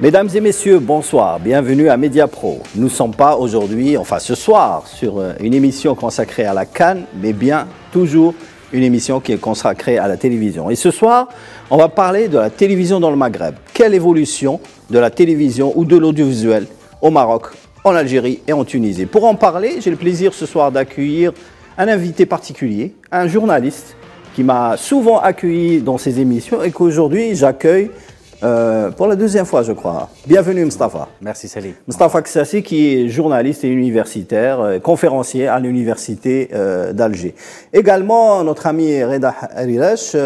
Mesdames et messieurs, bonsoir, bienvenue à Mediapro. Nous ne sommes pas aujourd'hui, enfin ce soir, sur une émission consacrée à la CAN, mais bien toujours une émission qui est consacrée à la télévision. Et ce soir, on va parler de la télévision dans le Maghreb. Quelle évolution de la télévision ou de l'audiovisuel au Maroc, en Algérie et en Tunisie. Pour en parler, j'ai le plaisir ce soir d'accueillir un invité particulier, un journaliste qui m'a souvent accueilli dans ses émissions et qu'aujourd'hui j'accueille pour la deuxième fois, je crois. Bienvenue, Mustafa. Merci, Salim. Mustafa Ksassi, qui est journaliste et universitaire, conférencier à l'université d'Alger. Également, notre ami Reda Harirash,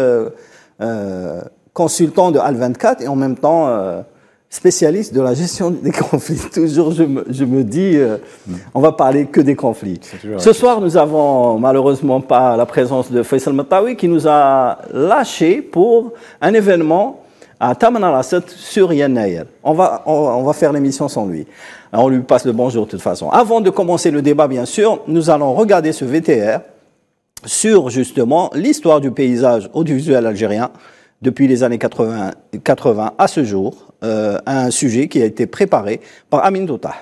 consultant de Al24 et en même temps spécialiste de la gestion des conflits. Toujours, je me dis, on va parler que des conflits. Ce soir, nous avons malheureusement pas la présence de Faisal Matawi qui nous a lâchés pour un événement à Taman al-Assad sur Yannayer. On va faire l'émission sans lui. On lui passe le bonjour de toute façon. Avant de commencer le débat, bien sûr, nous allons regarder ce VTR sur justement l'histoire du paysage audiovisuel algérien depuis les années 80 à ce jour, un sujet qui a été préparé par Amin Doutah.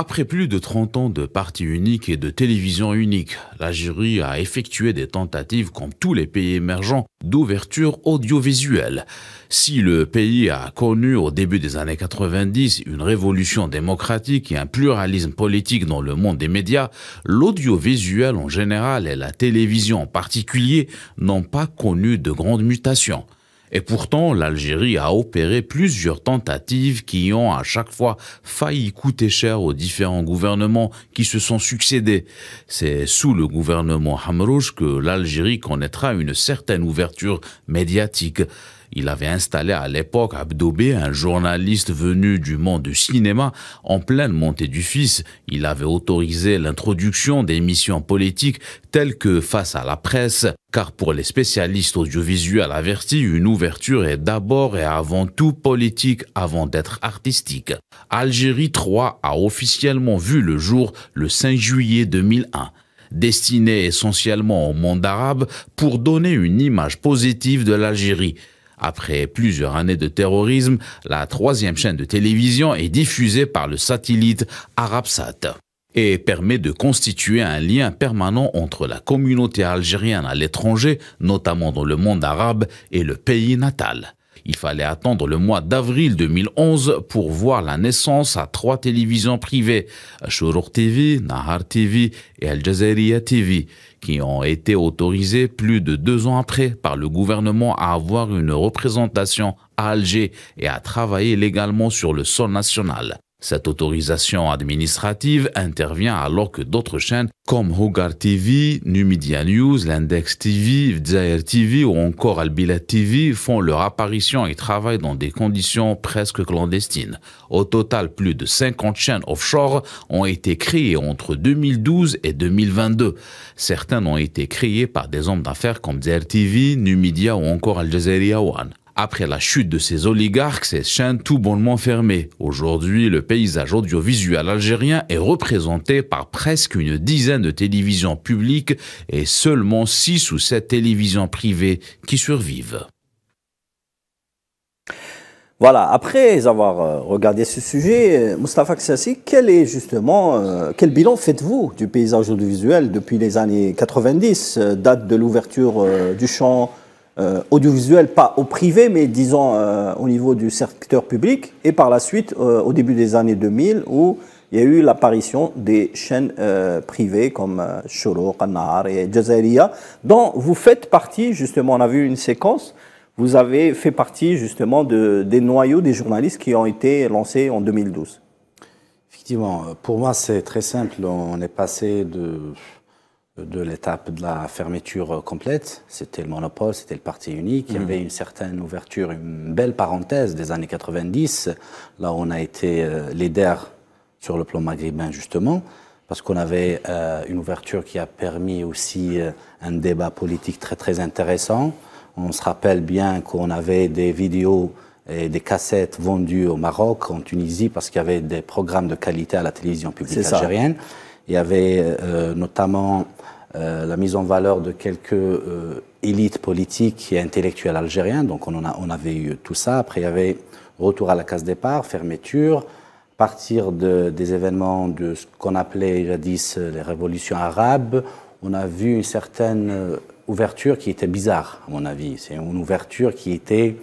Après plus de 30 ans de parti unique et de télévision unique, l'Algérie a effectué des tentatives, comme tous les pays émergents, d'ouverture audiovisuelle. Si le pays a connu au début des années 90 une révolution démocratique et un pluralisme politique dans le monde des médias, l'audiovisuel en général et la télévision en particulier n'ont pas connu de grandes mutations. Et pourtant, l'Algérie a opéré plusieurs tentatives qui ont à chaque fois failli coûter cher aux différents gouvernements qui se sont succédés. C'est sous le gouvernement Hamrouche que l'Algérie connaîtra une certaine ouverture médiatique. Il avait installé à l'époque Abdoubé, un journaliste venu du monde du cinéma, en pleine montée du fils. Il avait autorisé l'introduction d'émissions politiques telles que Face à la presse, car pour les spécialistes audiovisuels avertis, une ouverture est d'abord et avant tout politique avant d'être artistique. Algérie 3 a officiellement vu le jour le 5 juillet 2001. Destiné essentiellement au monde arabe pour donner une image positive de l'Algérie. Après plusieurs années de terrorisme, la troisième chaîne de télévision est diffusée par le satellite Arabsat et permet de constituer un lien permanent entre la communauté algérienne à l'étranger, notamment dans le monde arabe, et le pays natal. Il fallait attendre le mois d'avril 2011 pour voir la naissance à 3 télévisions privées, Chourouk TV, Nahar TV et Al Jazeera TV, qui ont été autorisées plus de 2 ans après par le gouvernement à avoir une représentation à Alger et à travailler légalement sur le sol national. Cette autorisation administrative intervient alors que d'autres chaînes comme Hogar TV, Numidia News, l'Index TV, Vdzaïr TV ou encore Al-Bilad TV font leur apparition et travaillent dans des conditions presque clandestines. Au total, plus de 50 chaînes offshore ont été créées entre 2012 et 2022. Certaines ont été créées par des hommes d'affaires comme Vdzaïr TV, Numidia ou encore Al Jazeera One. Après la chute de ces oligarques, ces chaînes tout bonnement fermées. Aujourd'hui, le paysage audiovisuel algérien est représenté par presque une dizaine de télévisions publiques et seulement 6 ou 7 télévisions privées qui survivent. Voilà, après avoir regardé ce sujet, Mustafa Ksassi, quel bilan faites-vous du paysage audiovisuel depuis les années 90, date de l'ouverture du champ audiovisuel, pas au privé, mais disons au niveau du secteur public, et par la suite, au début des années 2000, où il y a eu l'apparition des chaînes privées comme Chourouk, An-Nahar et Jazairiya, dont vous faites partie, justement, on a vu une séquence, vous avez fait partie justement des noyaux des journalistes qui ont été lancés en 2012. Effectivement, pour moi c'est très simple, on est passé de l'étape de la fermeture complète, c'était le monopole, c'était le parti unique, il y avait une certaine ouverture, une belle parenthèse des années 90, là on a été leader sur le plan maghrébin justement, parce qu'on avait une ouverture qui a permis aussi un débat politique très très intéressant. On se rappelle bien qu'on avait des vidéos et des cassettes vendues au Maroc, en Tunisie, parce qu'il y avait des programmes de qualité à la télévision publique algérienne. Il y avait notamment la mise en valeur de quelques élites politiques et intellectuelles algériennes, donc on avait eu tout ça. Après, il y avait retour à la case départ, fermeture, partir des événements de ce qu'on appelait jadis les révolutions arabes, on a vu une certaine ouverture qui était bizarre, à mon avis. C'est une ouverture qui était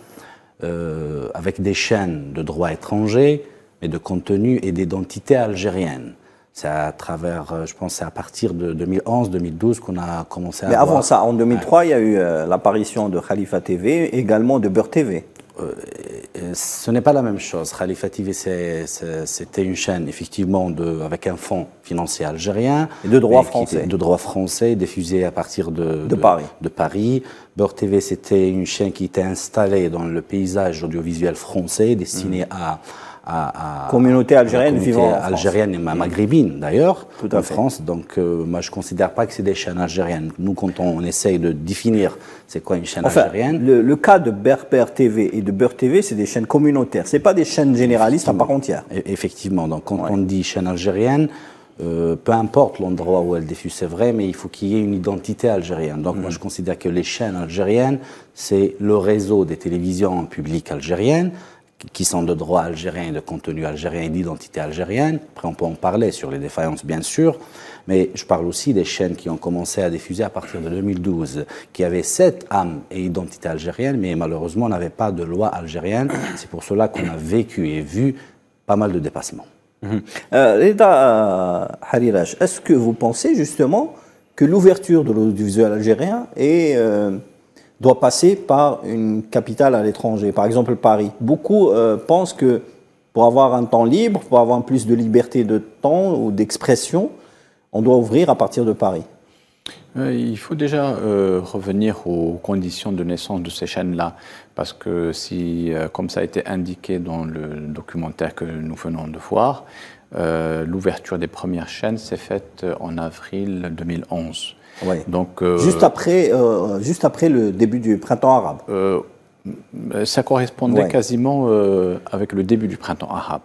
avec des chaînes de droit étranger, mais de contenu et d'identité algérienne. C'est à travers, je pense, c'est à partir de 2011-2012 qu'on a commencé à Mais avant ça, en 2003, il y a eu l'apparition de Khalifa TV, également de Beurre TV. Ce n'est pas la même chose. Khalifa TV, c'était une chaîne, effectivement, avec un fonds financier algérien. Et de droit français. De droit français, diffusé à partir de Paris. Beurre TV, c'était une chaîne qui était installée dans le paysage audiovisuel français, destinée à communauté algérienne vivant en algérienne et maghrébine d'ailleurs en France. Donc moi je considère pas que c'est des chaînes algériennes. Nous quand on essaye de définir c'est quoi une chaîne algérienne. Le cas de Beurre TV et de Beurre TV, c'est des chaînes communautaires. C'est pas des chaînes généralistes à part entière. Effectivement. Donc quand on dit chaîne algérienne, peu importe l'endroit où elle diffuse, c'est vrai, mais il faut qu'il y ait une identité algérienne. Donc moi je considère que les chaînes algériennes, c'est le réseau des télévisions publiques algériennes qui sont de droit algérien, de contenu algérien et d'identité algérienne. Après, on peut en parler sur les défaillances, bien sûr, mais je parle aussi des chaînes qui ont commencé à diffuser à partir de 2012, qui avaient cette âme et identité algérienne, mais malheureusement n'avaient pas de loi algérienne. C'est pour cela qu'on a vécu et vu pas mal de dépassements. Reda Harirash, est-ce que vous pensez justement que l'ouverture de l'audiovisuel algérien doit passer par une capitale à l'étranger, par exemple Paris? Beaucoup pensent que pour avoir un temps libre, pour avoir plus de liberté de temps ou d'expression, on doit ouvrir à partir de Paris. Il faut déjà revenir aux conditions de naissance de ces chaînes-là, parce que si, comme ça a été indiqué dans le documentaire que nous venons de voir, l'ouverture des premières chaînes s'est faite en avril 2011. Ouais. Donc, juste après le début du printemps arabe. Ça correspondait quasiment avec le début du printemps arabe.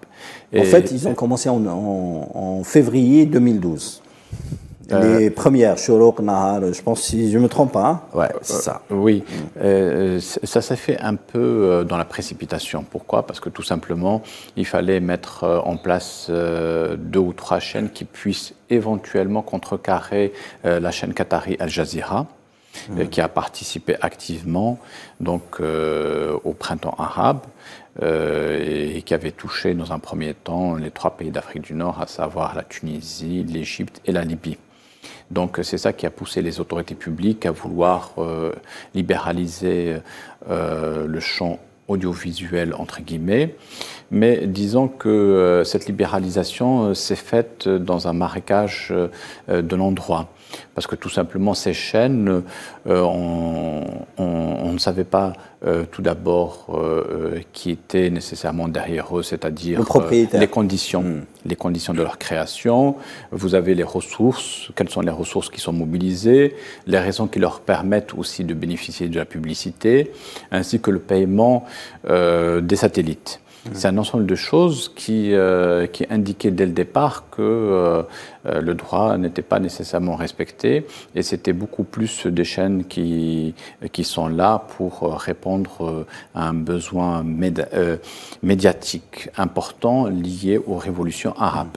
En fait, ils ont commencé en février 2012. Les premières, Shourouk, Nahar, je pense, si je ne me trompe pas. Hein. Ouais, c'est ça. Oui, ça s'est fait un peu dans la précipitation. Pourquoi? Parce que tout simplement, il fallait mettre en place 2 ou 3 chaînes qui puissent éventuellement contrecarrer la chaîne qatari Al Jazeera, qui a participé activement donc, au printemps arabe. Et qui avait touché dans un premier temps les 3 pays d'Afrique du Nord, à savoir la Tunisie, l'Égypte et la Libye. Donc c'est ça qui a poussé les autorités publiques à vouloir libéraliser le champ audiovisuel entre guillemets, mais disons que cette libéralisation s'est faite dans un marécage de l'endroit. Parce que tout simplement, ces chaînes, on ne savait pas tout d'abord qui était nécessairement derrière eux, c'est-à-dire les conditions de leur création. Vous avez les ressources, quelles sont les ressources qui sont mobilisées, les raisons qui leur permettent aussi de bénéficier de la publicité, ainsi que le paiement des satellites. C'est un ensemble de choses qui indiquaient dès le départ que le droit n'était pas nécessairement respecté et c'était beaucoup plus des chaînes qui sont là pour répondre à un besoin médiatique important lié aux révolutions arabes.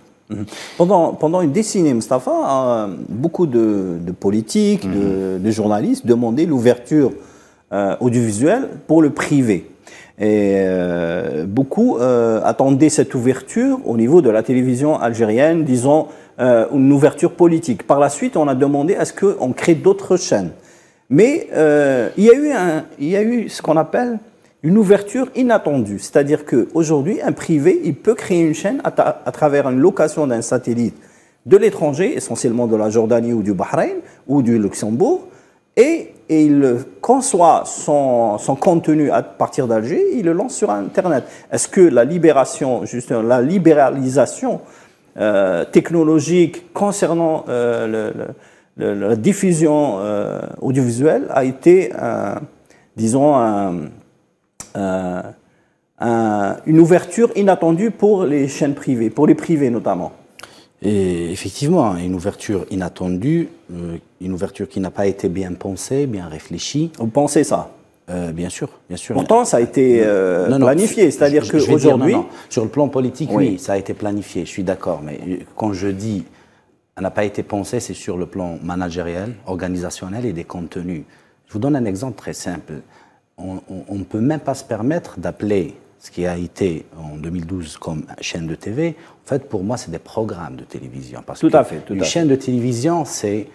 Pendant une décennie, Mustapha, beaucoup de politiques, de journalistes demandaient l'ouverture audiovisuelle pour le privé. Et beaucoup attendaient cette ouverture au niveau de la télévision algérienne, disons une ouverture politique. Par la suite, on a demandé à ce qu'on crée d'autres chaînes. Mais il y a eu ce qu'on appelle une ouverture inattendue. C'est-à-dire qu'aujourd'hui, un privé, il peut créer une chaîne à travers une location d'un satellite de l'étranger, essentiellement de la Jordanie ou du Bahreïn ou du Luxembourg, et il conçoit son contenu à partir d'Alger, il le lance sur Internet. Est-ce que la libéralisation technologique concernant la diffusion audiovisuelle a été, disons, une ouverture inattendue pour les chaînes privées, pour les privés notamment? Et effectivement, une ouverture inattendue, une ouverture qui n'a pas été bien pensée, bien réfléchie. Vous pensez ça? Bien sûr, bien sûr. Pourtant, ça a été planifié, c'est-à-dire qu'aujourd'hui... Sur le plan politique, oui, ça a été planifié, je suis d'accord, mais quand je dis ça n'a pas été pensé, c'est sur le plan managériel, organisationnel et des contenus. Je vous donne un exemple très simple. On ne peut même pas se permettre d'appeler ce qui a été en 2012 comme chaîne de TV. En fait, pour moi, c'est des programmes de télévision. Parce une chaîne de télévision, c'est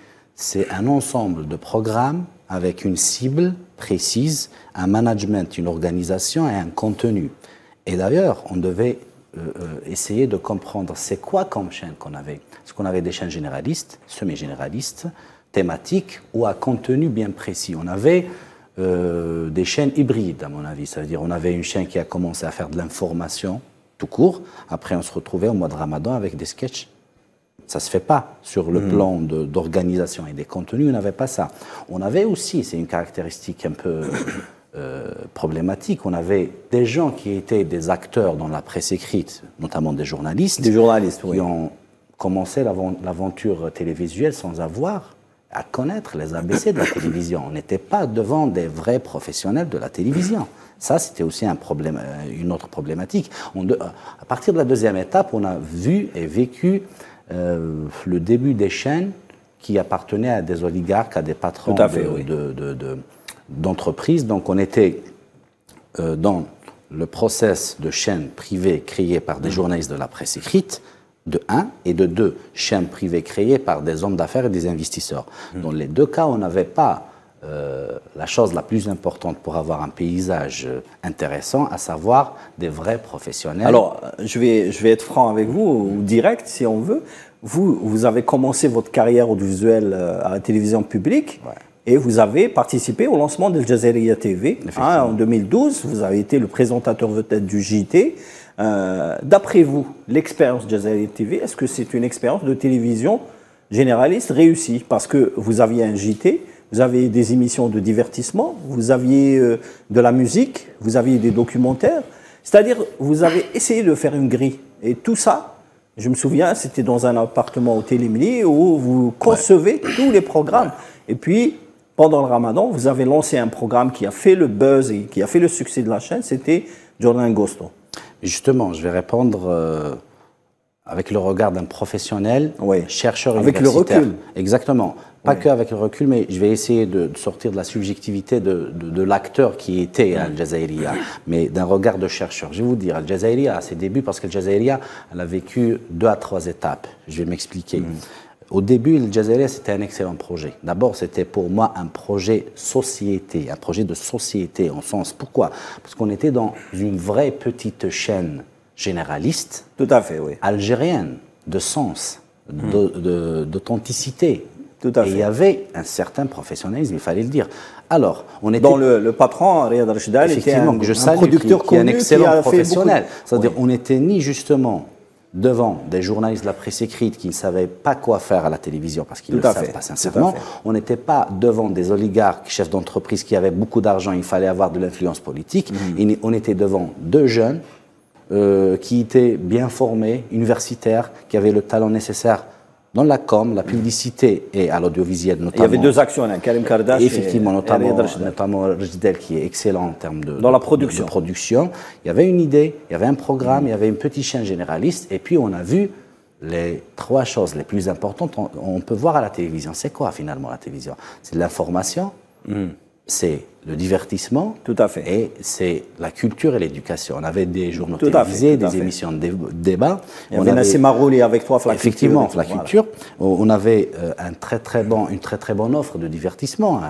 un ensemble de programmes avec une cible précise, un management, une organisation et un contenu. Et d'ailleurs, on devait essayer de comprendre c'est quoi comme chaîne qu'on avait. Est-ce qu'on avait des chaînes généralistes, semi-généralistes, thématiques ou à contenu bien précis. On avait des chaînes hybrides, à mon avis. Ça veut dire on avait une chaîne qui a commencé à faire de l'information tout court. Après, on se retrouvait au mois de Ramadan avec des sketchs. Ça ne se fait pas sur le plan d'organisation et des contenus, on n'avait pas ça. On avait aussi, c'est une caractéristique un peu problématique, on avait des gens qui étaient des acteurs dans la presse écrite, notamment des journalistes. Des journalistes, oui. Qui ont commencé l'aventure télévisuelle sans avoir à connaître les ABC de la télévision. On n'était pas devant des vrais professionnels de la télévision. Ça, c'était aussi un problème, une autre problématique. À partir de la deuxième étape, on a vu et vécu le début des chaînes qui appartenaient à des oligarques, à des patrons d'entreprises. Donc on était dans le process de chaînes privées créées par des journalistes de la presse écrite, de 1, et de 2, chaînes privées créées par des hommes d'affaires et des investisseurs. Dans les deux cas, on n'avait pas la chose la plus importante pour avoir un paysage intéressant, à savoir des vrais professionnels. Alors, je vais être franc avec vous, ou direct si on veut. Vous avez commencé votre carrière audiovisuelle à la télévision publique et vous avez participé au lancement de Al Jazeera TV. En 2012, vous avez été le présentateur vedette du JT. D'après vous, l'expérience Al Jazeera TV, est-ce que c'est une expérience de télévision généraliste réussie? Parce que vous aviez un JT, vous aviez des émissions de divertissement, vous aviez de la musique, vous aviez des documentaires. C'est-à-dire, vous avez essayé de faire une grille. Et tout ça, je me souviens, c'était dans un appartement au Télémili où vous concevez tous les programmes. Et puis, pendant le Ramadan, vous avez lancé un programme qui a fait le buzz et qui a fait le succès de la chaîne, c'était Jordan Gosto. Justement, je vais répondre avec le regard d'un professionnel, chercheur universitaire. Avec le recul. Exactement. Pas que avec le recul, mais je vais essayer de sortir de la subjectivité de l'acteur qui était Al Jazeera, mais d'un regard de chercheur. Je vais vous dire, Al Jazeera, à ses débuts, parce qu'Al Jazeera, elle a vécu 2 à 3 étapes. Je vais m'expliquer. Au début, Al Jazeera, c'était un excellent projet. D'abord, c'était pour moi un projet société, un projet de société en sens. Pourquoi? Parce qu'on était dans une vraie petite chaîne généraliste, tout à fait, oui, algérienne, de sens, d'authenticité. Tout à fait. Et il y avait un certain professionnalisme, il fallait le dire. Alors, on était... Dans le patron, Riyad Rachidal, était un producteur qui est un excellent professionnel. C'est-à-dire, on n'était ni justement devant des journalistes de la presse écrite qui ne savaient pas quoi faire à la télévision, parce qu'ils ne le savent pas sincèrement. On n'était pas devant des oligarques, chefs d'entreprise qui avaient beaucoup d'argent, il fallait avoir de l'influence politique. Et on était devant 2 jeunes qui étaient bien formés, universitaires, qui avaient le talent nécessaire dans la com, la publicité et à l'audiovisuel notamment. Il y avait 2 actions, Karim Kardash effectivement, notamment Rachdel qui est excellent en termes de production. Il y avait une idée, il y avait un programme, il y avait une petite chaîne généraliste et puis on a vu les 3 choses les plus importantes. On peut voir à la télévision. C'est quoi finalement la télévision? C'est de l'information, c'est le divertissement, tout à fait, et c'est la culture et l'éducation. On avait des journaux télévisés, des émissions de débat. Il y avait Nassim Marouli avec toi, la effectivement, la culture. On avait une très très bonne offre de divertissement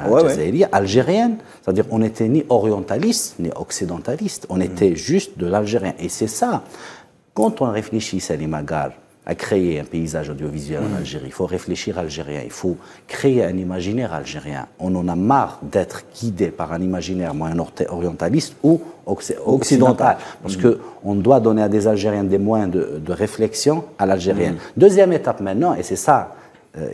algérienne. C'est-à-dire on n'était ni orientaliste ni occidentaliste. On était juste de l'algérien. Et c'est ça. Quand on réfléchit, Salim Agar, à créer un paysage audiovisuel en Algérie. Il faut réfléchir algérien, il faut créer un imaginaire algérien. On en a marre d'être guidé par un imaginaire moyen orientaliste ou occidental. Parce qu'on doit donner à des Algériens des moyens de réflexion à l'algérienne. Deuxième étape maintenant, et c'est ça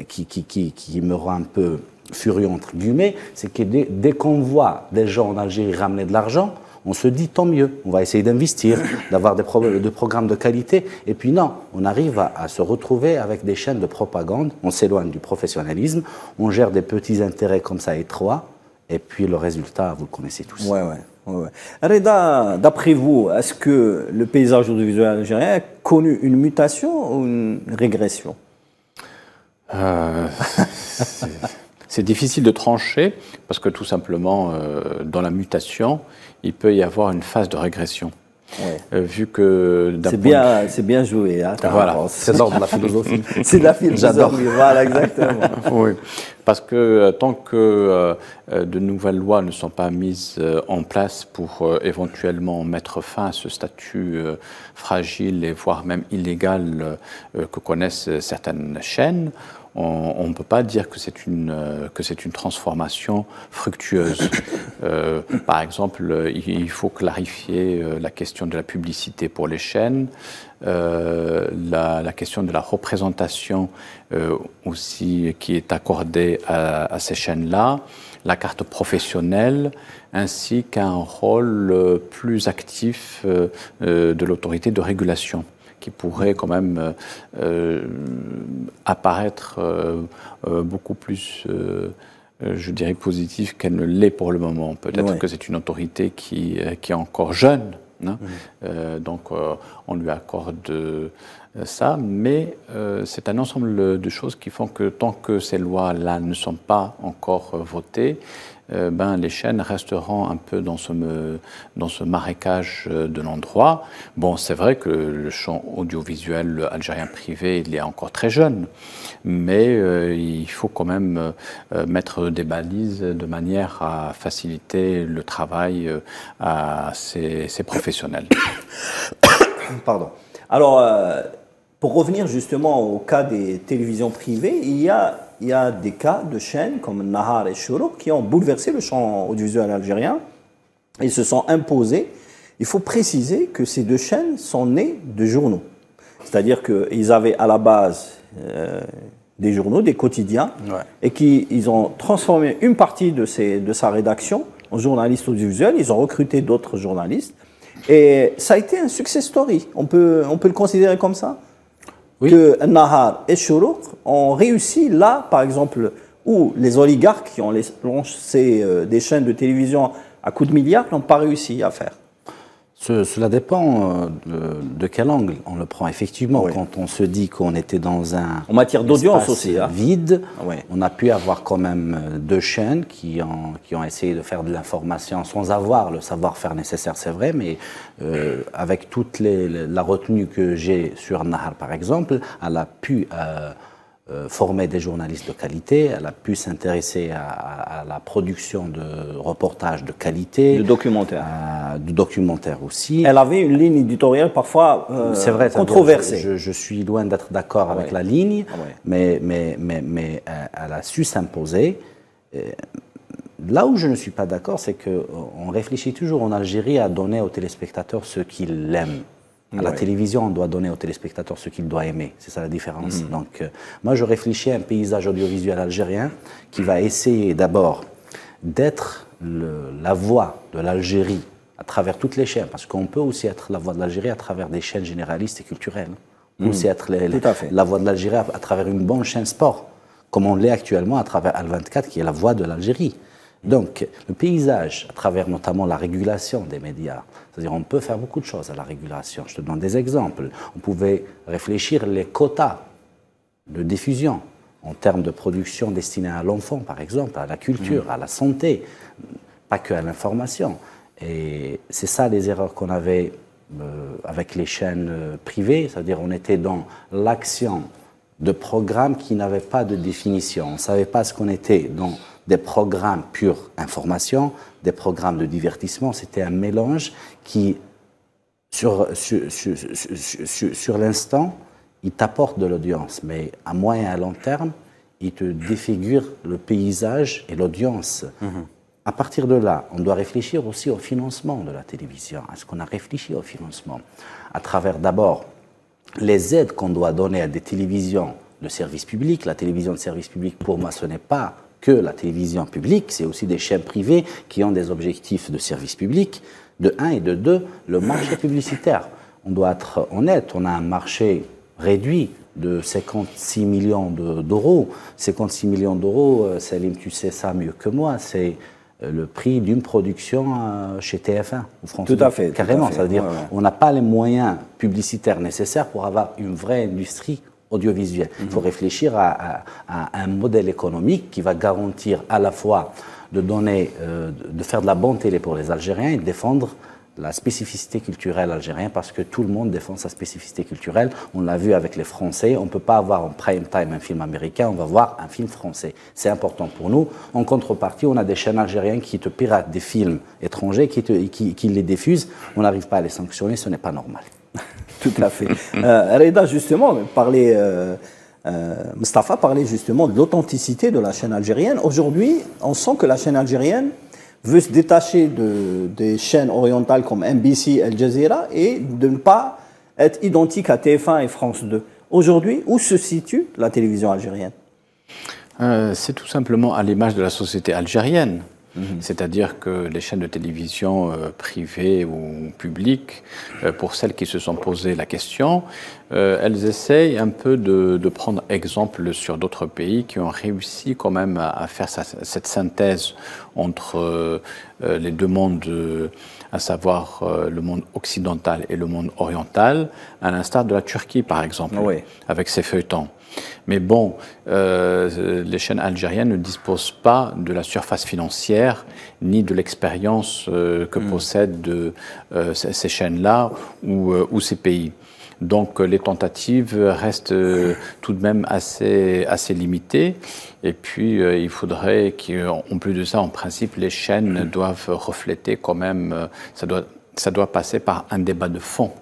qui me rend un peu furieux entre guillemets, c'est que dès qu'on voit des gens en Algérie ramener de l'argent, on se dit tant mieux, on va essayer d'investir, d'avoir des programmes de qualité. Et puis non, on arrive à se retrouver avec des chaînes de propagande, on s'éloigne du professionnalisme, on gère des petits intérêts comme ça étroits, Et puis le résultat, vous le connaissez tous. Ouais. Reda, d'après vous, est-ce que le paysage audiovisuel algérien a connu une mutation ou une régression? C'est difficile de trancher parce que tout simplement, dans la mutation, il peut y avoir une phase de régression. Ouais. Vu que c'est bien joué. Hein, voilà. C'est de l'ordre de la philosophie. C'est de la philosophie, voilà, exactement. Oui, parce que tant que de nouvelles lois ne sont pas mises en place pour éventuellement mettre fin à ce statut fragile et voire même illégal que connaissent certaines chaînes, on ne peut pas dire que c'est une transformation fructueuse. Par exemple, il faut clarifier la question de la publicité pour les chaînes, la question de la représentation aussi qui est accordée à ces chaînes-là, la carte professionnelle, ainsi qu'un rôle plus actif de l'autorité de régulation, qui pourrait quand même apparaître beaucoup plus, je dirais, positif qu'elle ne l'est pour le moment. Peut-être que c'est une autorité qui est encore jeune, hein. Donc on lui accorde ça, mais c'est un ensemble de choses qui font que tant que ces lois-là ne sont pas encore votées, les chaînes resteront un peu dans ce marécage de l'endroit. Bon, c'est vrai que le champ audiovisuel algérien privé, il est encore très jeune, mais il faut quand même mettre des balises de manière à faciliter le travail à ces professionnels. Pardon. Alors, pour revenir justement au cas des télévisions privées, il y a des cas de chaînes comme Nahar et Chourouk qui ont bouleversé le champ audiovisuel algérien et se sont imposés. Il faut préciser que ces deux chaînes sont nées de journaux. C'est-à-dire qu'ils avaient à la base des journaux, des quotidiens, et qu'ils ont transformé une partie de sa rédaction en journalistes audiovisuels. Ils ont recruté d'autres journalistes. Et ça a été un success story. On peut le considérer comme ça. Oui. Que Nahar et Chourouk ont réussi là, par exemple, où les oligarques qui ont lancé des chaînes de télévision à coups de milliards n'ont pas réussi à faire. Cela dépend de quel angle on le prend. Effectivement, quand on se dit qu'on était dans un en matière d'audience aussi vide, on a pu avoir quand même deux chaînes qui ont essayé de faire de l'information sans avoir le savoir-faire nécessaire, c'est vrai, mais avec toute la retenue que j'ai sur Nahar, par exemple, elle a pu former des journalistes de qualité, elle a pu s'intéresser à la production de reportages de qualité. De documentaires. De documentaires aussi. Elle avait une ligne éditoriale parfois c'est vrai, controversée. Je suis loin d'être d'accord avec la ligne, mais elle a su s'imposer. Là où je ne suis pas d'accord, c'est qu'on réfléchit toujours en Algérie à donner aux téléspectateurs ce qu'ils aiment. À la télévision, on doit donner aux téléspectateurs ce qu'ils doivent aimer. C'est ça la différence. Donc, moi, je réfléchis à un paysage audiovisuel algérien qui va essayer d'abord d'être la voix de l'Algérie à travers toutes les chaînes. Parce qu'on peut aussi être la voix de l'Algérie à travers des chaînes généralistes et culturelles. On peut aussi être la voix de l'Algérie à travers une bonne chaîne sport, comme on l'est actuellement à travers Al24, qui est la voix de l'Algérie. Donc, le paysage, à travers notamment la régulation des médias, c'est-à-dire on peut faire beaucoup de choses à la régulation. Je te donne des exemples. On pouvait réfléchir les quotas de diffusion en termes de production destinée à l'enfant, par exemple, à la culture, à la santé, pas que à l'information. Et c'est ça les erreurs qu'on avait avec les chaînes privées, c'est-à-dire on était dans l'action de programmes qui n'avaient pas de définition. On ne savait pas ce qu'on était dans des programmes pure information, des programmes de divertissement. C'était un mélange qui, sur l'instant, il t'apporte de l'audience, mais à moyen et à long terme, il te défigure le paysage et l'audience. À partir de là, on doit réfléchir aussi au financement de la télévision. Est-ce qu'on a réfléchi au financement à travers d'abord les aides qu'on doit donner à des télévisions de service public? La télévision de service public, pour moi, ce n'est pas que la télévision publique, c'est aussi des chaînes privées qui ont des objectifs de service public, de 1 et de 2, le marché publicitaire. On doit être honnête, on a un marché réduit de 56 millions d'euros. 56 millions d'euros, Salim, tu sais ça mieux que moi, c'est le prix d'une production chez TF1 ou France 2. Tout à fait. Carrément, ça veut dire on n'a pas les moyens publicitaires nécessaires pour avoir une vraie industrie audiovisuelle. Il faut réfléchir à un modèle économique qui va garantir à la fois de faire de la bonne télé pour les Algériens et de défendre la spécificité culturelle algérienne, parce que tout le monde défend sa spécificité culturelle. On l'a vu avec les Français. On ne peut pas avoir en prime time un film américain, on va voir un film français. C'est important pour nous. En contrepartie, on a des chaînes algériennes qui te piratent des films étrangers, qui les diffusent. On n'arrive pas à les sanctionner, ce n'est pas normal. Tout à fait. Reda, justement, Mustapha parlait justement de l'authenticité de la chaîne algérienne. Aujourd'hui, on sent que la chaîne algérienne veut se détacher des chaînes orientales comme MBC, Al Jazeera et de ne pas être identique à TF1 et France 2. Aujourd'hui, où se situe la télévision algérienne? C'est tout simplement à l'image de la société algérienne. C'est-à-dire que les chaînes de télévision privées ou publiques, pour celles qui se sont posées la question, elles essayent un peu de prendre exemple sur d'autres pays qui ont réussi quand même à faire cette synthèse entre les deux mondes, à savoir le monde occidental et le monde oriental, à l'instar de la Turquie par exemple, avec ses feuilletons. Mais bon, les chaînes algériennes ne disposent pas de la surface financière ni de l'expérience que possèdent ces chaînes-là ou ces pays. Donc les tentatives restent tout de même assez limitées. Et puis il faudrait qu'en plus de ça, en principe, les chaînes doivent refléter quand même, ça doit passer par un débat de fond.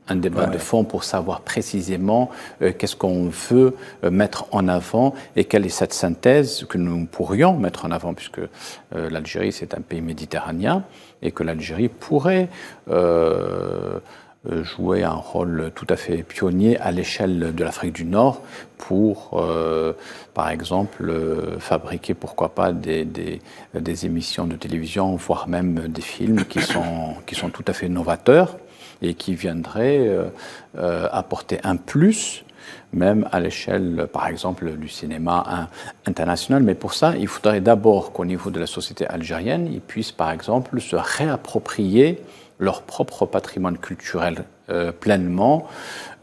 Un débat de fond pour savoir précisément qu'est-ce qu'on veut mettre en avant et quelle est cette synthèse que nous pourrions mettre en avant, puisque l'Algérie c'est un pays méditerranéen et que l'Algérie pourrait jouer un rôle tout à fait pionnier à l'échelle de l'Afrique du Nord pour, par exemple, fabriquer, pourquoi pas, des émissions de télévision, voire même des films qui sont tout à fait novateurs et qui viendraient apporter un plus, même à l'échelle, par exemple, du cinéma international. Mais pour ça, il faudrait d'abord qu'au niveau de la société algérienne, ils puissent, par exemple, se réapproprier leur propre patrimoine culturel pleinement,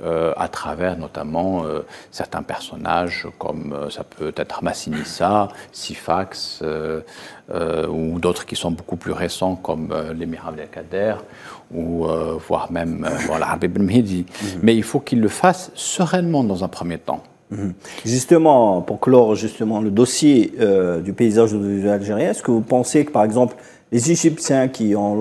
à travers notamment certains personnages comme ça peut être Massinissa, Sifax, ou d'autres qui sont beaucoup plus récents comme l'émir Abdelkader, ou voire même l'Habib Ben Mehdi. Mais il faut qu'ils le fassent sereinement dans un premier temps. Justement, pour clore justement le dossier du paysage audiovisuel algérien, est-ce que vous pensez que, par exemple, les Égyptiens qui ont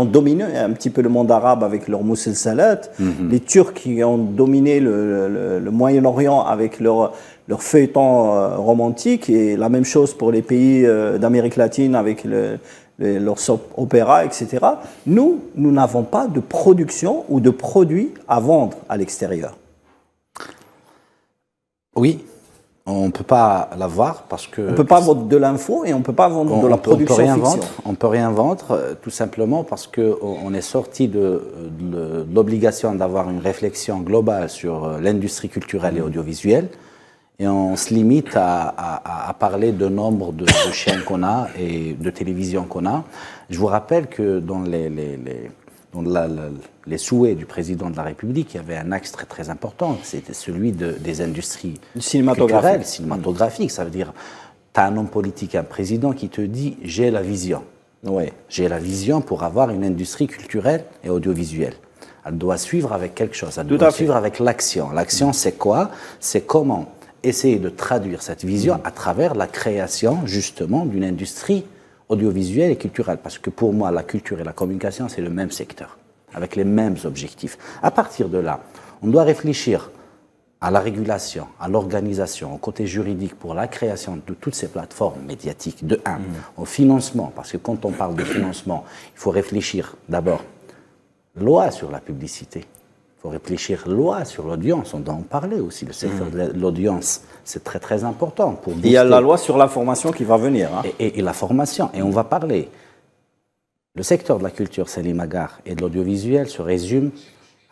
dominé un petit peu le monde arabe avec leur Mousselsalat, les Turcs qui ont dominé le Moyen-Orient avec leur feuilleton romantique, et la même chose pour les pays d'Amérique latine avec leur soap opéra, etc. Nous n'avons pas de production ou de produits à vendre à l'extérieur. Oui. On ne peut pas l'avoir parce que... On ne peut pas vendre de l'info et on ne peut pas vendre de la production fiction. On ne peut rien vendre, tout simplement parce qu'on est sorti de l'obligation d'avoir une réflexion globale sur l'industrie culturelle et audiovisuelle, et on se limite à parler de nombre de chaînes qu'on a et de télévision qu'on a. Je vous rappelle que dans les souhaits du président de la République, il y avait un axe très, très important, c'était celui des industries cinématographiques. Ça veut dire, tu as un homme politique, un président qui te dit « j'ai la vision ». J'ai la vision pour avoir une industrie culturelle et audiovisuelle. Elle doit suivre avec quelque chose, elle doit suivre avec l'action. L'action, c'est quoi? C'est comment essayer de traduire cette vision à travers la création, justement, d'une industrie audiovisuelle et culturelle. Parce que pour moi, la culture et la communication, c'est le même secteur, avec les mêmes objectifs. À partir de là, on doit réfléchir à la régulation, à l'organisation, au côté juridique pour la création de toutes ces plateformes médiatiques, de un, au financement, parce que quand on parle de financement, il faut réfléchir d'abord loi sur la publicité, il faut réfléchir loi sur l'audience, on doit en parler aussi, le secteur de l'audience, c'est très très important. Pour il y a la loi sur la formation qui va venir. Hein. Et la formation, et on va parler. Le secteur de la culture, Salim Agar, et de l'audiovisuel se résume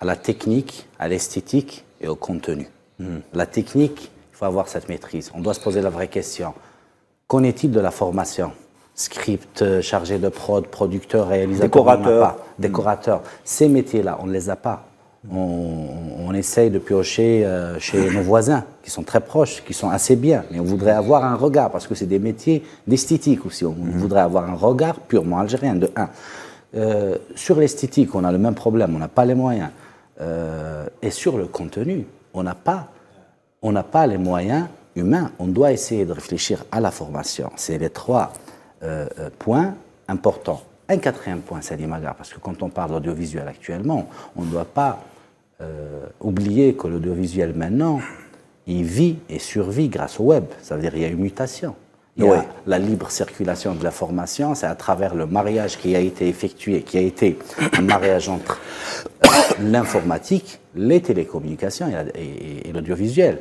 à la technique, à l'esthétique et au contenu. La technique, il faut avoir cette maîtrise. On doit se poser la vraie question. Qu'en est-il de la formation? script chargé de prod, producteur, réalisateur, décorateur. Ces métiers-là, on ne les a pas. On essaye de piocher chez nos voisins, qui sont très proches, qui sont assez bien, mais on voudrait avoir un regard, parce que c'est des métiers d'esthétique aussi. On voudrait avoir un regard purement algérien, de un. Sur l'esthétique, on a le même problème, on n'a pas les moyens. Et sur le contenu, on n'a pas les moyens humains. On doit essayer de réfléchir à la formation. C'est les trois points importants. Un quatrième point, Salim Agar, parce que quand on parle d'audiovisuel actuellement, on ne doit pas oublier que l'audiovisuel maintenant, il vit et survit grâce au web. Ça veut dire qu'il y a une mutation. Il y a la libre circulation de l'information, c'est à travers le mariage qui a été effectué, qui a été un mariage entre l'informatique, les télécommunications et l'audiovisuel.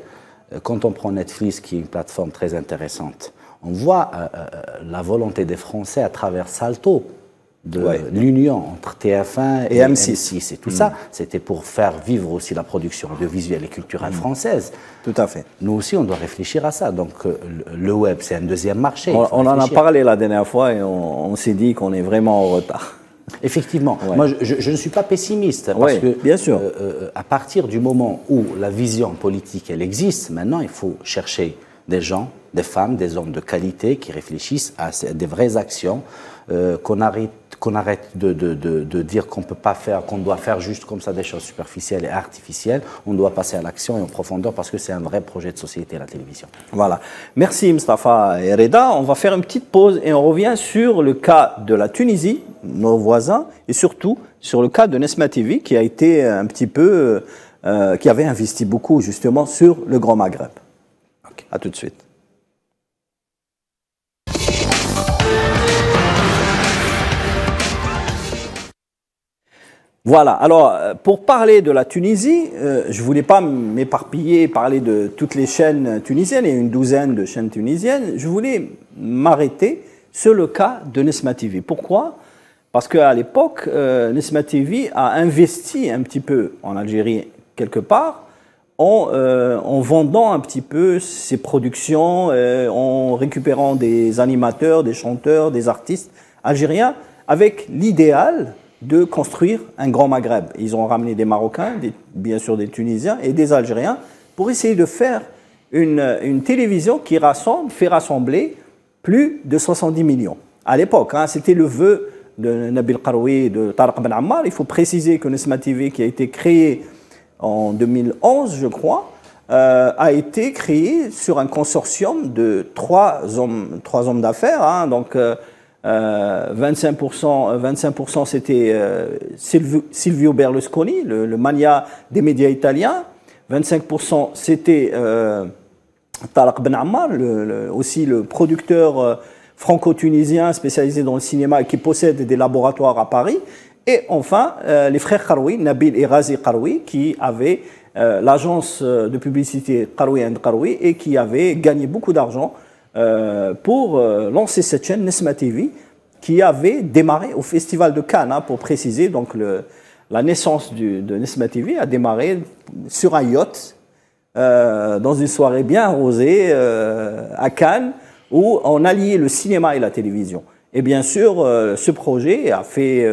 Quand on prend Netflix, qui est une plateforme très intéressante, on voit la volonté des Français à travers Salto, de l'union entre TF1 et M6 et tout ça, c'était pour faire vivre aussi la production audiovisuelle et culturelle française. Tout à fait. Nous aussi, on doit réfléchir à ça. Donc, le web, c'est un deuxième marché. On en a parlé la dernière fois et on s'est dit qu'on est vraiment en retard. Effectivement. Moi, je ne suis pas pessimiste. Parce que, bien sûr. À partir du moment où la vision politique, elle existe, maintenant, il faut chercher des gens, des femmes, des hommes de qualité qui réfléchissent à des vraies actions, qu'on arrête de dire qu'on peut pas faire, qu'on doit faire juste comme ça des choses superficielles et artificielles. On doit passer à l'action et en profondeur parce que c'est un vrai projet de société, la télévision. Voilà. Merci Mustapha et Reda. On va faire une petite pause et on revient sur le cas de la Tunisie, nos voisins, et surtout sur le cas de Nesma TV qui a été un petit peu, qui avait investi beaucoup justement sur le Grand Maghreb. Okay. À tout de suite. Voilà, alors pour parler de la Tunisie, je ne voulais pas m'éparpiller, parler de toutes les chaînes tunisiennes, il y a une douzaine de chaînes tunisiennes, je voulais m'arrêter sur le cas de Nesma TV. Pourquoi? Parce qu'à l'époque, Nesma TV a investi un petit peu en Algérie quelque part, en vendant un petit peu ses productions, en récupérant des animateurs, des chanteurs, des artistes algériens, avec l'idéal de construire un grand Maghreb. Ils ont ramené des Marocains, bien sûr des Tunisiens et des Algériens pour essayer de faire une télévision qui fait rassembler plus de 70 millions. À l'époque, hein, c'était le vœu de Nabil Karoui et de Tariq Ben Ammar. Il faut préciser que Nesma TV, qui a été créé en 2011, je crois, a été créé sur un consortium de trois hommes d'affaires, hein, donc 25% c'était Silvio Berlusconi, le mania des médias italiens. 25% c'était Tariq Ben Ammar, aussi le producteur franco-tunisien spécialisé dans le cinéma et qui possède des laboratoires à Paris. Et enfin, les frères Karoui, Nabil et Razi Karoui, qui avaient l'agence de publicité Karoui & Karoui et qui avaient gagné beaucoup d'argent pour lancer cette chaîne Nesma TV qui avait démarré au Festival de Cannes, hein, pour préciser. Donc la naissance de Nesma TV a démarré sur un yacht dans une soirée bien arrosée à Cannes où on alliait le cinéma et la télévision. Et bien sûr, ce projet a fait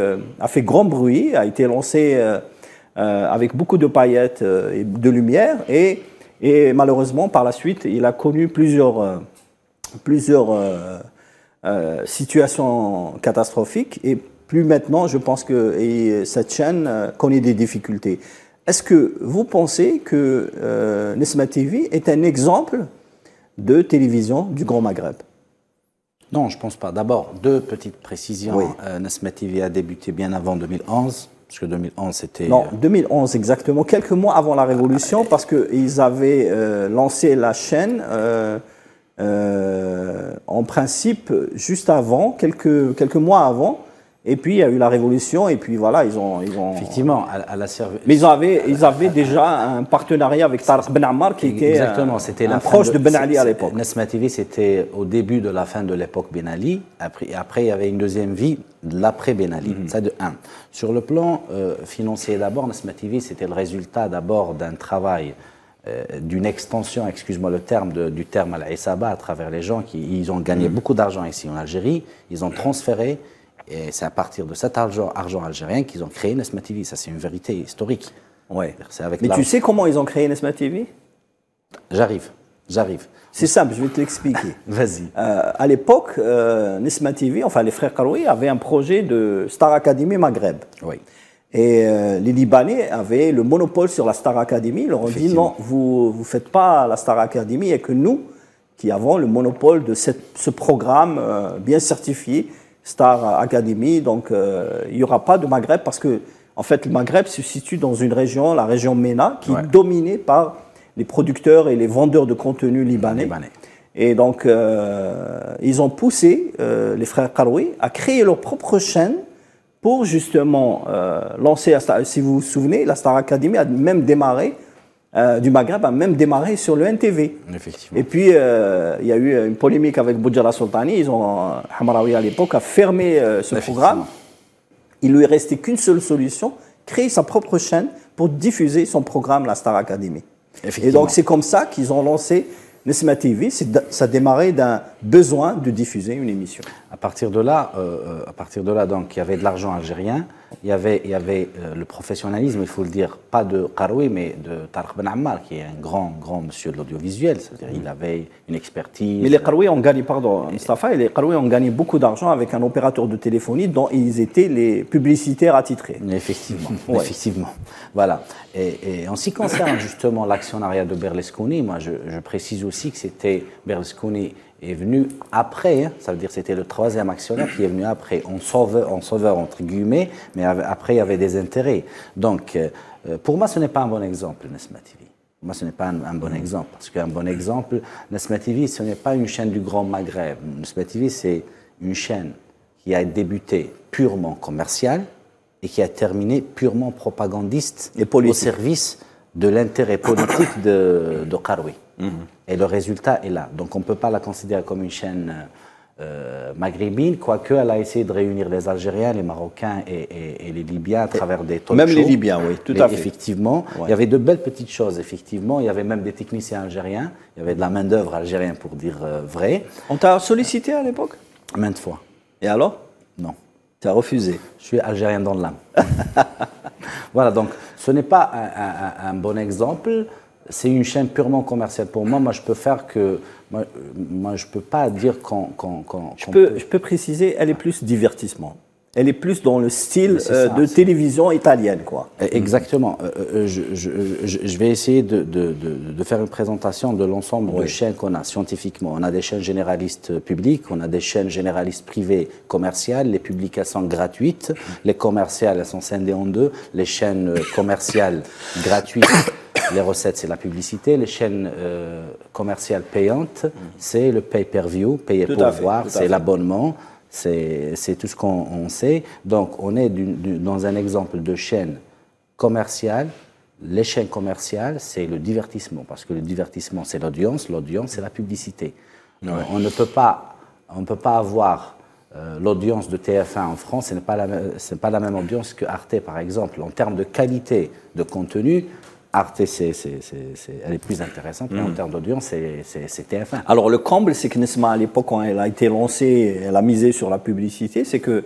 grand bruit, a été lancé avec beaucoup de paillettes et de lumière et malheureusement par la suite il a connu plusieurs situations catastrophiques et plus maintenant, je pense que cette chaîne connaît des difficultés. Est-ce que vous pensez que Nesma TV est un exemple de télévision du Grand Maghreb? Non, je ne pense pas. D'abord, deux petites précisions. Oui. Nesma TV a débuté bien avant 2011, parce que 2011 c'était... Non, 2011 exactement, quelques mois avant la Révolution, parce qu'ils avaient lancé la chaîne en principe juste avant, quelques mois avant, et puis il y a eu la Révolution, et puis voilà, ils ont... Effectivement, Mais ils avaient déjà un partenariat avec Tariq Ben Ammar, qui était un proche de Ben Ali à l'époque. Nesma TV, c'était au début de la fin de l'époque Ben Ali, après il y avait une deuxième vie de l'après Ben Ali, ça de un. Sur le plan financier d'abord, Nesma TV, c'était le résultat d'abord d'un travail d'une extension, excuse-moi le terme, du terme al-Isaba à travers les gens ils ont gagné beaucoup d'argent ici en Algérie, ils ont transféré, et c'est à partir de cet argent algérien qu'ils ont créé Nesma TV. Ça, c'est une vérité historique. Ouais. Mais tu sais comment ils ont créé Nesma TV? J'arrive. C'est simple, je vais te l'expliquer. Vas-y. À l'époque, Nesma TV, enfin les frères Karoui, avaient un projet de Star Academy Maghreb. Oui. Et les Libanais avaient le monopole sur la Star Academy. Ils leur ont dit non, vous ne faites pas la Star Academy, il n'y a que nous qui avons le monopole de ce programme bien certifié, Star Academy. Donc il n'y aura pas de Maghreb parce que, en fait, le Maghreb se situe dans une région, la région MENA, qui est dominée par les producteurs et les vendeurs de contenu libanais. Et donc, ils ont poussé les frères Karoui à créer leur propre chaîne pour justement lancer, si vous vous souvenez, la Star Academy a même démarré, du Maghreb a même démarré sur le NTV. Effectivement. Et puis, il y a eu une polémique avec Boudjala Sultani. Hamraoui à l'époque a fermé ce programme. Il lui restait qu'une seule solution, créer sa propre chaîne pour diffuser son programme, la Star Academy. Et donc, c'est comme ça qu'ils ont lancé Nesma TV. Ça démarrait d'un besoin de diffuser une émission. À partir de là, donc, il y avait de l'argent algérien, il y avait le professionnalisme, il faut le dire, pas de Karoui, mais de Tarek Ben Ammar, qui est un grand monsieur de l'audiovisuel. C'est-à-dire qu'il avait une expertise. Mais les Karoui ont gagné, Mustapha, et les Karoui ont gagné beaucoup d'argent avec un opérateur de téléphonie dont ils étaient les publicitaires attitrés. Effectivement, effectivement. Voilà. Et en ce qui concerne justement l'actionnariat de Berlusconi, moi je précise aussi que c'était Berlusconi est venu après, ça veut dire que c'était le troisième actionnaire qui est venu après, en sauveur entre guillemets, mais après il y avait des intérêts. Donc pour moi ce n'est pas un bon exemple, Nesma TV. Pour moi ce n'est pas un bon exemple, parce qu'un bon exemple, Nesma TV ce n'est pas une chaîne du Grand Maghreb. Nesma TV c'est une chaîne qui a débuté purement commerciale et qui a terminé purement propagandiste et au service de l'intérêt politique de Karoui. Et le résultat est là. Donc on ne peut pas la considérer comme une chaîne maghrébine, quoique elle a essayé de réunir les Algériens, les Marocains et les Libyens à travers des talk shows. Même les Libyens, oui, tout à fait. Effectivement, il y avait de belles petites choses, effectivement. Il y avait même des techniciens algériens, il y avait de la main-d'œuvre algérienne pour dire vrai. On t'a sollicité à l'époque? Maintes fois. Et alors? Non. Tu as refusé? Je suis algérien dans l'âme. Voilà, donc ce n'est pas un bon exemple. C'est une chaîne purement commerciale pour moi. Moi, je peux faire que... Moi je peux pas dire qu'on je peux préciser, elle est plus divertissement. Elle est plus dans le style de télévision italienne, quoi. Exactement. Je vais essayer de faire une présentation de l'ensemble de chaînes qu'on a scientifiquement. On a des chaînes généralistes publiques, on a des chaînes généralistes privées commerciales. Les publiques, elles sont gratuites. Les commerciales, elles sont scindées en deux. Les chaînes commerciales gratuites, les recettes, c'est la publicité. Les chaînes commerciales payantes, c'est le pay-per-view, payer pour voir, c'est l'abonnement. C'est tout ce qu'on sait. Donc, on est dans un exemple de chaîne commerciale. Les chaînes commerciales, c'est le divertissement, parce que le divertissement, c'est l'audience, c'est la publicité. Ouais. On ne peut pas avoir l'audience de TF1 en France, ce n'est pas la même audience que Arte, par exemple. En termes de qualité de contenu, Arte, elle est plus intéressante, mais en termes d'audience, c'est TF1. Alors, le comble, c'est que Nesma, à l'époque, quand elle a été lancée, elle a misé sur la publicité, c'est qu'elle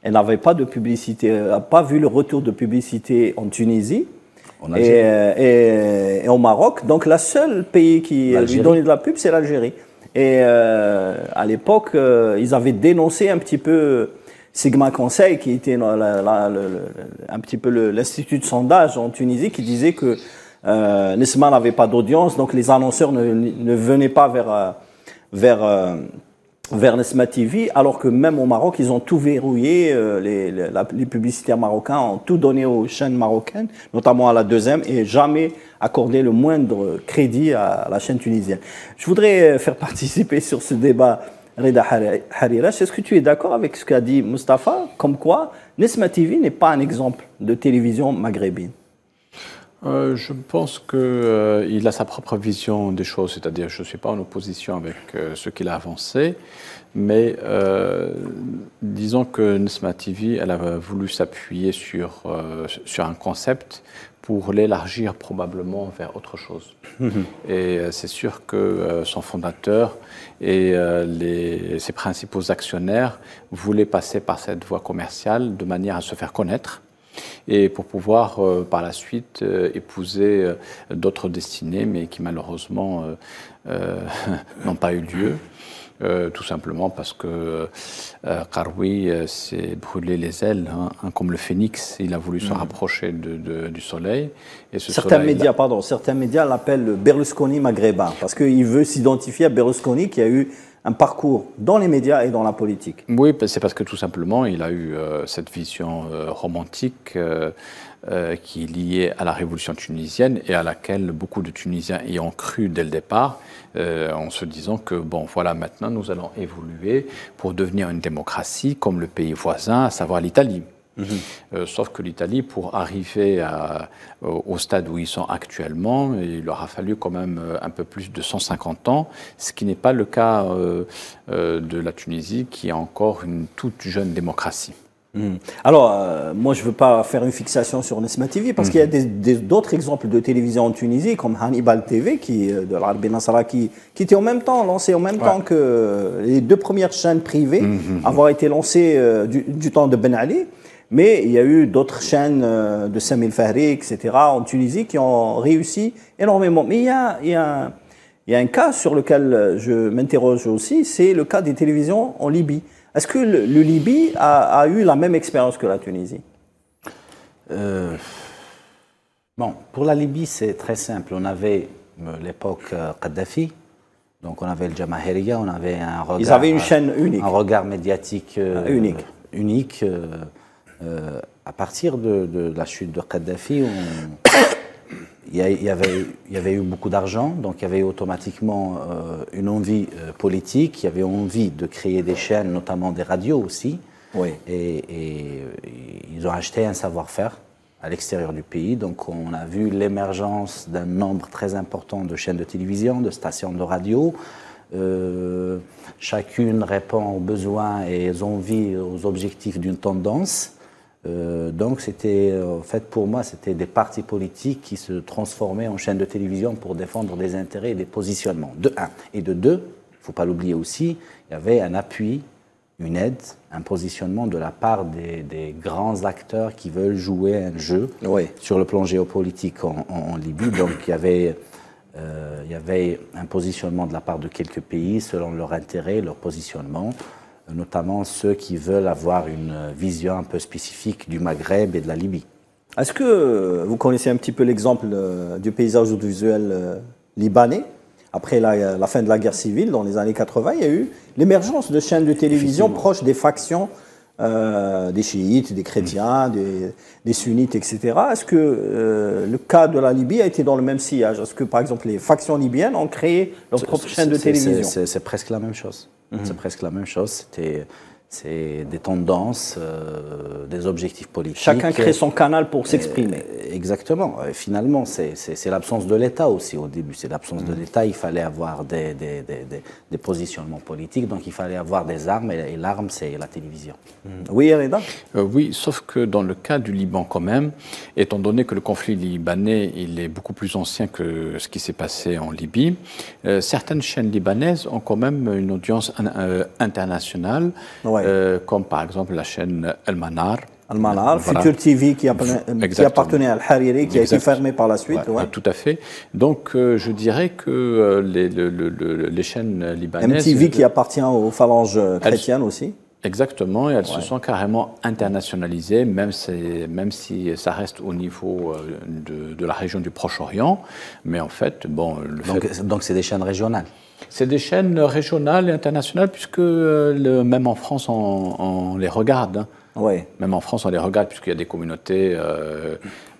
n'avait pas de publicité, elle n'a pas vu le retour de publicité en Tunisie et au Maroc. Donc, le seul pays qui lui donnait de la pub, c'est l'Algérie. Et à l'époque, ils avaient dénoncé un petit peu Sigma Conseil, qui était un petit peu l'institut de sondage en Tunisie, qui disait que Nesma n'avait pas d'audience, donc les annonceurs ne venaient pas vers Nesma TV, alors que même au Maroc, ils ont tout verrouillé, les publicitaires marocains ont tout donné aux chaînes marocaines, notamment à la deuxième, et jamais accordé le moindre crédit à la chaîne tunisienne. Je voudrais faire participer sur ce débat Reda Harirash. Est-ce que tu es d'accord avec ce qu'a dit Mustapha, comme quoi Nesma TV n'est pas un exemple de télévision maghrébine? Je pense qu'il a sa propre vision des choses, c'est-à-dire je ne suis pas en opposition avec ce qu'il a avancé, mais disons que Nesma TV, elle a voulu s'appuyer sur un concept pour l'élargir probablement vers autre chose. Et c'est sûr que son fondateur et ses principaux actionnaires voulaient passer par cette voie commerciale de manière à se faire connaître et pour pouvoir par la suite épouser d'autres destinées, mais qui malheureusement n'ont pas eu lieu. Tout simplement parce que Qaroui s'est brûlé les ailes, hein, comme le phénix, il a voulu se rapprocher du soleil. Et certains médias l'appellent Berlusconi maghrébin, parce qu'il veut s'identifier à Berlusconi qui a eu un parcours dans les médias et dans la politique. Oui, c'est parce que tout simplement, il a eu cette vision romantique qui est liée à la révolution tunisienne et à laquelle beaucoup de Tunisiens y ont cru dès le départ, en se disant que, bon, voilà, maintenant, nous allons évoluer pour devenir une démocratie comme le pays voisin, à savoir l'Italie. Sauf que l'Italie, pour arriver au stade où ils sont actuellement, il leur a fallu quand même un peu plus de 150 ans, ce qui n'est pas le cas de la Tunisie, qui est encore une toute jeune démocratie. Alors, moi, je ne veux pas faire une fixation sur Nesma TV, parce qu'il y a d'autres exemples de télévision en Tunisie, comme Hannibal TV, de l'Arabie Nasra, qui était en même temps, lancé en même temps que les deux premières chaînes privées, avoir été lancées du temps de Ben Ali. Mais il y a eu d'autres chaînes de Samil Fahri, etc., en Tunisie, qui ont réussi énormément. Mais il y a un cas sur lequel je m'interroge aussi, c'est le cas des télévisions en Libye. Est-ce que le Libye a eu la même expérience que la Tunisie? Bon, pour la Libye, c'est très simple. On avait l'époque Kadhafi, donc on avait le Jamahiriya, on avait un regard... Ils avaient une chaîne unique. Un regard médiatique unique. À partir de la chute de Kadhafi, il y avait eu beaucoup d'argent, donc il y avait eu automatiquement une envie politique, il y avait envie de créer des chaînes, notamment des radios aussi. Oui. Et ils ont acheté un savoir-faire à l'extérieur du pays. Donc on a vu l'émergence d'un nombre très important de chaînes de télévision, de stations de radio. Chacune répond aux besoins et aux envies, aux objectifs d'une tendance. Donc c'était, en fait, pour moi, c'était des partis politiques qui se transformaient en chaînes de télévision pour défendre des intérêts et des positionnements, de un. Et de deux, il ne faut pas l'oublier aussi, il y avait un appui, une aide, un positionnement de la part des grands acteurs qui veulent jouer un jeu sur le plan géopolitique en Libye. Donc il y avait un positionnement de la part de quelques pays selon leur intérêt, leur positionnement, notamment ceux qui veulent avoir une vision un peu spécifique du Maghreb et de la Libye. Est-ce que vous connaissez un petit peu l'exemple du paysage audiovisuel libanais? Après la fin de la guerre civile, dans les années 80, il y a eu l'émergence de chaînes de télévision proches des factions des chiites, des chrétiens, des sunnites, etc. Est-ce que le cas de la Libye a été dans le même sillage? Est-ce que, par exemple, les factions libyennes ont créé leur propre chaîne de télévision? C'est presque la même chose. C'est presque la même chose. C'est des tendances, des objectifs politiques. Chacun crée son canal pour s'exprimer. Exactement. Finalement, c'est l'absence de l'État aussi au début. C'est l'absence de l'État. Il fallait avoir des positionnements politiques, donc il fallait avoir des armes, et l'arme, c'est la télévision. Oui, Reda? Oui, sauf que dans le cas du Liban quand même, étant donné que le conflit libanais il est beaucoup plus ancien que ce qui s'est passé en Libye, certaines chaînes libanaises ont quand même une audience internationale. Comme par exemple la chaîne Al-Manar. Al-Manar, voilà. Futur TV qui appartenait à Al-Hariri, qui a été fermé par la suite. Tout à fait. Donc je dirais que les chaînes libanaises... MTV qui appartient aux phalanges chrétiennes aussi. Exactement, et elles se sont carrément internationalisées, même si ça reste au niveau de la région du Proche-Orient. Mais en fait, bon... Donc c'est des chaînes régionales? C'est des chaînes régionales et internationales, puisque même en France, on les regarde. Même en France, on les regarde, puisqu'il y a des communautés.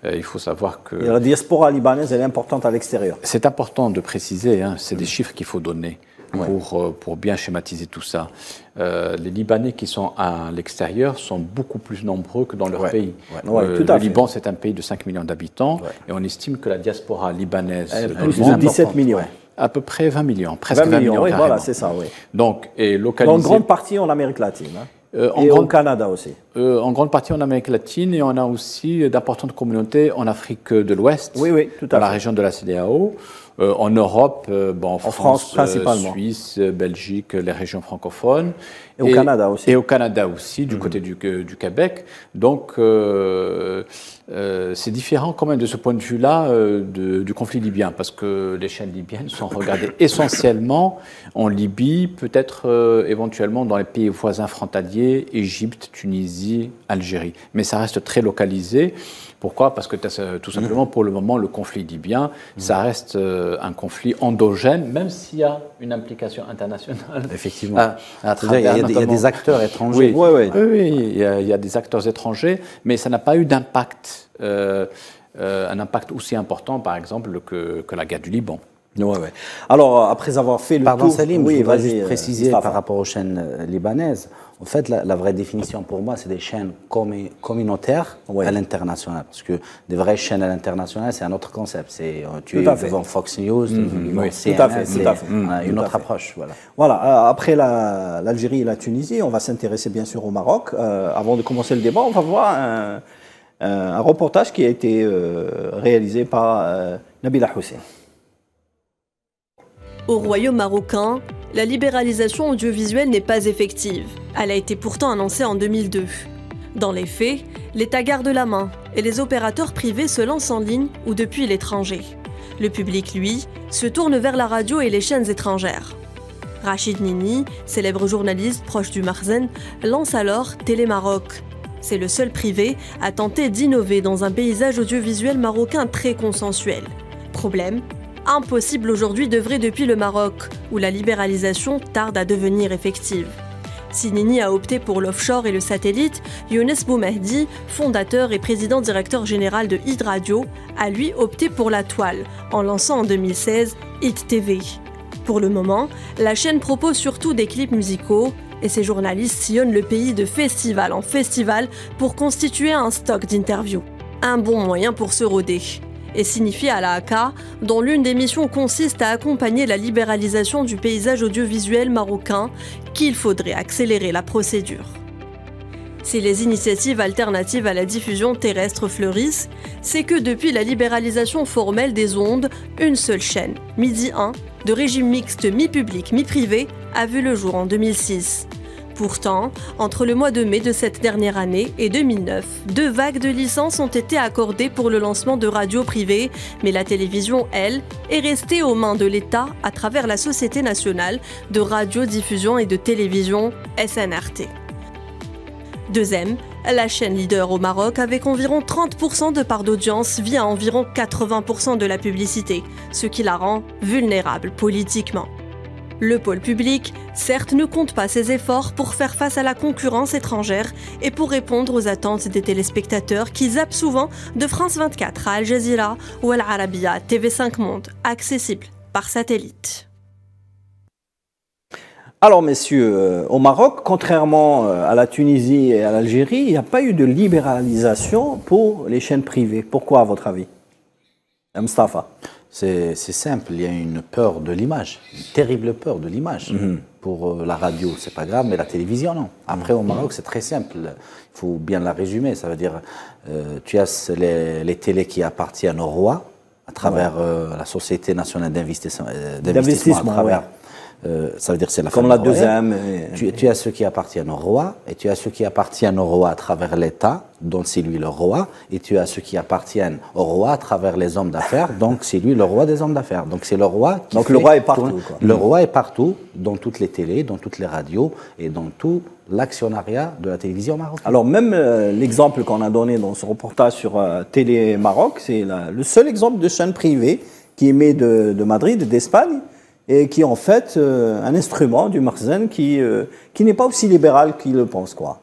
Il faut savoir que... Et la diaspora libanaise, elle est importante à l'extérieur. C'est important de préciser, c'est des chiffres qu'il faut donner pour bien schématiser tout ça. Les Libanais qui sont à l'extérieur sont beaucoup plus nombreux que dans leur pays. Le Liban, c'est un pays de 5 millions d'habitants, et on estime que la diaspora libanaise... plus de 17 millions. À peu près 20 millions, presque 20 millions. Oui, voilà, c'est ça, oui. Donc, et localisé... Dans une grande partie en Amérique latine. Et au Canada aussi. En grande partie en Amérique latine, et on a aussi d'importantes communautés en Afrique de l'Ouest, oui, oui, tout à fait. Dans la région de la CEDEAO. En Europe, en France principalement. Suisse, Belgique, les régions francophones. Et au Canada aussi. Et au Canada aussi, du côté du Québec. Donc, c'est différent quand même de ce point de vue-là du conflit libyen, parce que les chaînes libyennes sont regardées essentiellement en Libye, peut-être éventuellement dans les pays voisins frontaliers, Égypte, Tunisie, Algérie. Mais ça reste très localisé. Pourquoi? Parce que tout simplement, pour le moment, le conflit libyen, ça reste un conflit endogène, même s'il y a une implication internationale. Effectivement. À travers, il y a des acteurs étrangers. Oui, il y a des acteurs étrangers, mais ça n'a pas eu d'impact, un impact aussi important, par exemple, que la guerre du Liban. Ouais. Alors, après avoir fait le tour... Salim, je voudrais juste préciser par rapport aux chaînes libanaises. En fait, la vraie définition pour moi, c'est des chaînes communautaires à l'international. Parce que des vraies chaînes à l'international, c'est un autre concept. Tu es devant Fox News, devant CNN, c'est une autre approche. Voilà, après l'Algérie et la Tunisie, on va s'intéresser bien sûr au Maroc. Avant de commencer le débat, on va voir un reportage qui a été réalisé par Nabila Hussein. Au royaume marocain, la libéralisation audiovisuelle n'est pas effective. Elle a été pourtant annoncée en 2002. Dans les faits, l'État garde la main et les opérateurs privés se lancent en ligne ou depuis l'étranger. Le public, lui, se tourne vers la radio et les chaînes étrangères. Rachid Nini, célèbre journaliste proche du Makhzen, lance alors Télé Maroc. C'est le seul privé à tenter d'innover dans un paysage audiovisuel marocain très consensuel. Problème, impossible aujourd'hui d'œuvrer depuis le Maroc, où la libéralisation tarde à devenir effective. Si Nini a opté pour l'offshore et le satellite, Younes Boumehdi, fondateur et président directeur général de Hit Radio, a lui opté pour la toile, en lançant en 2016 Hit TV. Pour le moment, la chaîne propose surtout des clips musicaux, et ses journalistes sillonnent le pays de festival en festival pour constituer un stock d'interviews. Un bon moyen pour se roder. Et signifie à la AK, dont l'une des missions consiste à accompagner la libéralisation du paysage audiovisuel marocain, qu'il faudrait accélérer la procédure. Si les initiatives alternatives à la diffusion terrestre fleurissent, c'est que depuis la libéralisation formelle des ondes, une seule chaîne, Midi 1, de régime mixte mi-public mi-privé, a vu le jour en 2006. Pourtant, entre le mois de mai de cette dernière année et 2009, 2 vagues de licences ont été accordées pour le lancement de radios privées, mais la télévision, elle, est restée aux mains de l'État à travers la Société nationale de radiodiffusion et de télévision, SNRT. Deuxième, la chaîne leader au Maroc avec environ 30% de part d'audience via environ 80% de la publicité, ce qui la rend vulnérable politiquement. Le pôle public, certes, ne compte pas ses efforts pour faire face à la concurrence étrangère et pour répondre aux attentes des téléspectateurs qui zappent souvent de France 24 à Al Jazeera ou Al Arabiya TV5 Monde, accessible par satellite. Alors messieurs, au Maroc, contrairement à la Tunisie et à l'Algérie, il n'y a pas eu de libéralisation pour les chaînes privées. Pourquoi à votre avis, Mustafa? C'est simple, il y a une peur de l'image, une terrible peur de l'image. Pour la radio, c'est pas grave, mais la télévision, non. Après, au Maroc, c'est très simple. Il faut bien la résumer. Ça veut dire, tu as les télés qui appartiennent au roi, à travers la Société nationale d'investissement, à travers... ça veut dire c'est la comme la deuxième. Tu as ceux qui appartiennent au roi, et tu as ceux qui appartiennent au roi à travers l'État, donc c'est lui le roi, et tu as ceux qui appartiennent au roi à travers les hommes d'affaires, donc c'est lui le roi des hommes d'affaires. Donc c'est le roi qui donc le roi est partout. Quoi. Le roi est partout, dans toutes les télés, dans toutes les radios, et dans tout l'actionnariat de la télévision marocaine. Alors même l'exemple qu'on a donné dans ce reportage sur Télé Maroc, c'est le seul exemple de chaîne privée qui émet de Madrid, d'Espagne, et qui est en fait un instrument du Makhzen qui n'est pas aussi libéral qu'il le pense, quoi.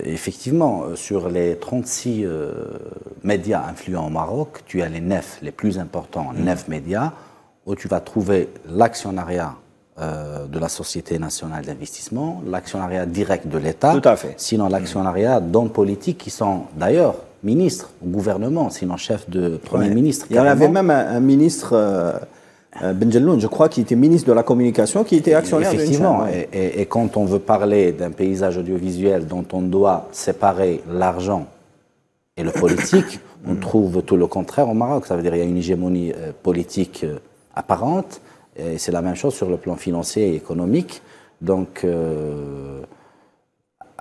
Effectivement, sur les 36 médias influents au Maroc, tu as les 9 les plus importants, 9 médias, où tu vas trouver l'actionnariat de la Société nationale d'investissement, l'actionnariat direct de l'État, tout à fait. Sinon l'actionnariat d'hommes politiques qui sont d'ailleurs ministres au gouvernement, sinon chef de Premier ministre. Il y en avait même un ministre... Benjelloun, je crois, qui était ministre de la Communication, qui était actionnaire d'une chaîne. Effectivement, et quand on veut parler d'un paysage audiovisuel dont on doit séparer l'argent et le politique, on trouve tout le contraire au Maroc. Ça veut dire qu'il y a une hégémonie politique apparente, et c'est la même chose sur le plan financier et économique. Donc,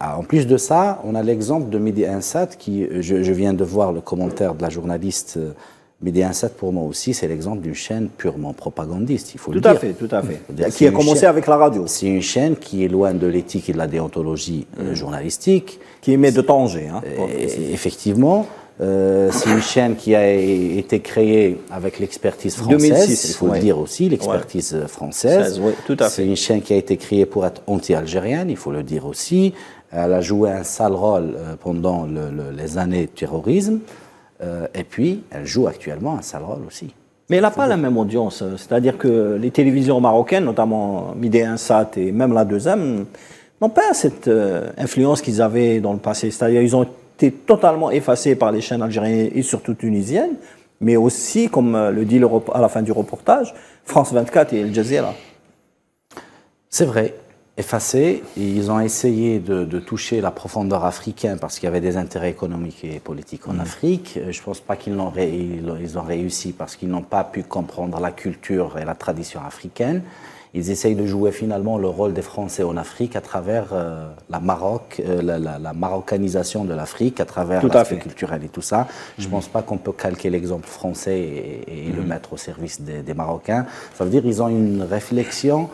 en plus de ça, on a l'exemple de Midi Insat, qui, je viens de voir le commentaire de la journaliste. Midi Insat, pour moi aussi, c'est l'exemple d'une chaîne purement propagandiste, il faut le dire. Tout à fait. Qui a commencé avec la radio. C'est une chaîne qui est loin de l'éthique et de la déontologie journalistique. Qui émet de danger. Hein, effectivement. C'est une chaîne qui a été créée avec l'expertise française, 2006, il faut le dire aussi, l'expertise française. Tout à fait. C'est une chaîne qui a été créée pour être anti-algérienne, il faut le dire aussi. Elle a joué un sale rôle pendant les années de terrorisme. Et puis, elle joue actuellement un sale rôle aussi. Mais elle n'a pas la même audience. C'est-à-dire que les télévisions marocaines, notamment Midi Insat et même la 2M, n'ont pas cette influence qu'ils avaient dans le passé. C'est-à-dire qu'ils ont été totalement effacés par les chaînes algériennes et surtout tunisiennes, mais aussi, comme le dit à la fin du reportage, France 24 et Al Jazeera. C'est vrai. Effacés, ils ont essayé de toucher la profondeur africaine parce qu'il y avait des intérêts économiques et politiques en Afrique. Je ne pense pas qu'ils ont réussi parce qu'ils n'ont pas pu comprendre la culture et la tradition africaine. Ils essayent de jouer finalement le rôle des Français en Afrique à travers la marocanisation de l'Afrique, à travers l'aspect culturel et tout ça. Je ne pense pas qu'on peut calquer l'exemple français et le mettre au service des Marocains. Ça veut dire qu'ils ont une réflexion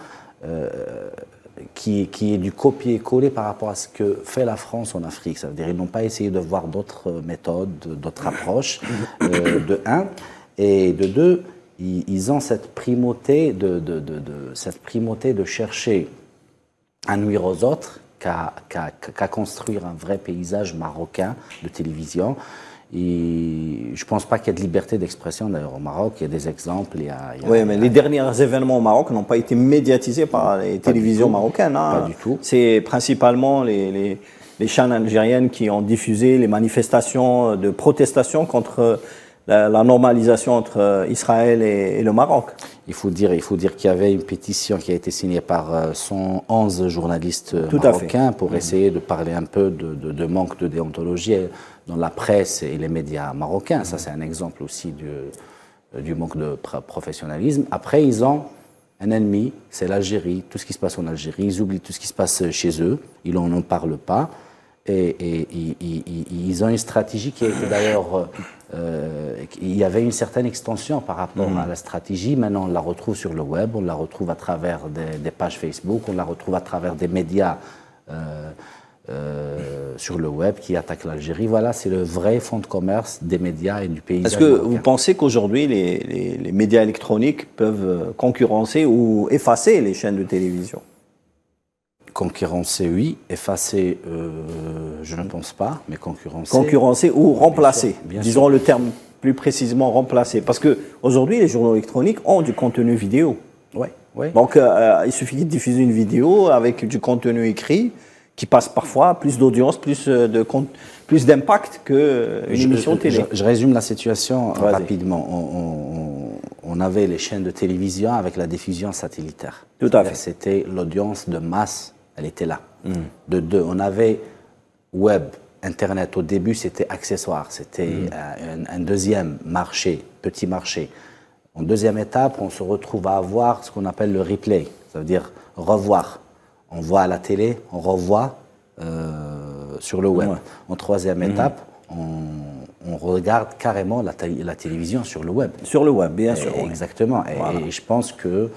qui est du copier-coller par rapport à ce que fait la France en Afrique. Ça veut dire qu'ils n'ont pas essayé de voir d'autres méthodes, d'autres approches, de un. Et de deux, ils ont cette primauté de chercher à nuire aux autres qu'à construire un vrai paysage marocain de télévision. Et je ne pense pas qu'il y ait de liberté d'expression d'ailleurs au Maroc. Il y a des exemples. Oui, mais les derniers événements au Maroc n'ont pas été médiatisés par les télévisions marocaines. Hein. Pas du tout. C'est principalement les chaînes algériennes qui ont diffusé les manifestations de protestation contre la normalisation entre Israël et le Maroc. Il faut dire qu'il y avait une pétition qui a été signée par 111 journalistes marocains pour essayer de parler un peu de manque de déontologie dans la presse et les médias marocains. Ça, c'est un exemple aussi du manque de professionnalisme. Après, ils ont un ennemi, c'est l'Algérie, tout ce qui se passe en Algérie. Ils oublient tout ce qui se passe chez eux, ils n'en parlent pas. Et ils ont une stratégie qui a été d'ailleurs... il y avait une certaine extension par rapport à la stratégie. Maintenant, on la retrouve sur le web, on la retrouve à travers des pages Facebook, on la retrouve à travers des médias sur le web qui attaquent l'Algérie. Voilà, c'est le vrai fonds de commerce des médias et du pays. Est-ce que vous pensez qu'aujourd'hui, les médias électroniques peuvent concurrencer ou effacer les chaînes de télévision ? Concurrencer, oui. Effacer, je ne pense pas, mais concurrencer. Concurrencer ou remplacer. Bien Disons sûr. le terme plus précisément remplacer. Parce qu'aujourd'hui, les journaux électroniques ont du contenu vidéo. Oui. Donc, il suffit de diffuser une vidéo avec du contenu écrit qui passe parfois plus d'audience, plus d'impact qu'une émission télé. Je résume la situation rapidement. On avait les chaînes de télévision avec la diffusion satellitaire. Tout à fait. C'était l'audience de masse, elle était là. De deux, on avait web, Internet. Au début, c'était accessoire. C'était un deuxième marché, petit marché. En deuxième étape, on se retrouve à avoir ce qu'on appelle le replay. Ça veut dire revoir. On voit à la télé, on revoit sur le web. En troisième étape, on regarde carrément la télévision sur le web. Sur le web, bien sûr. Exactement. Et je pense que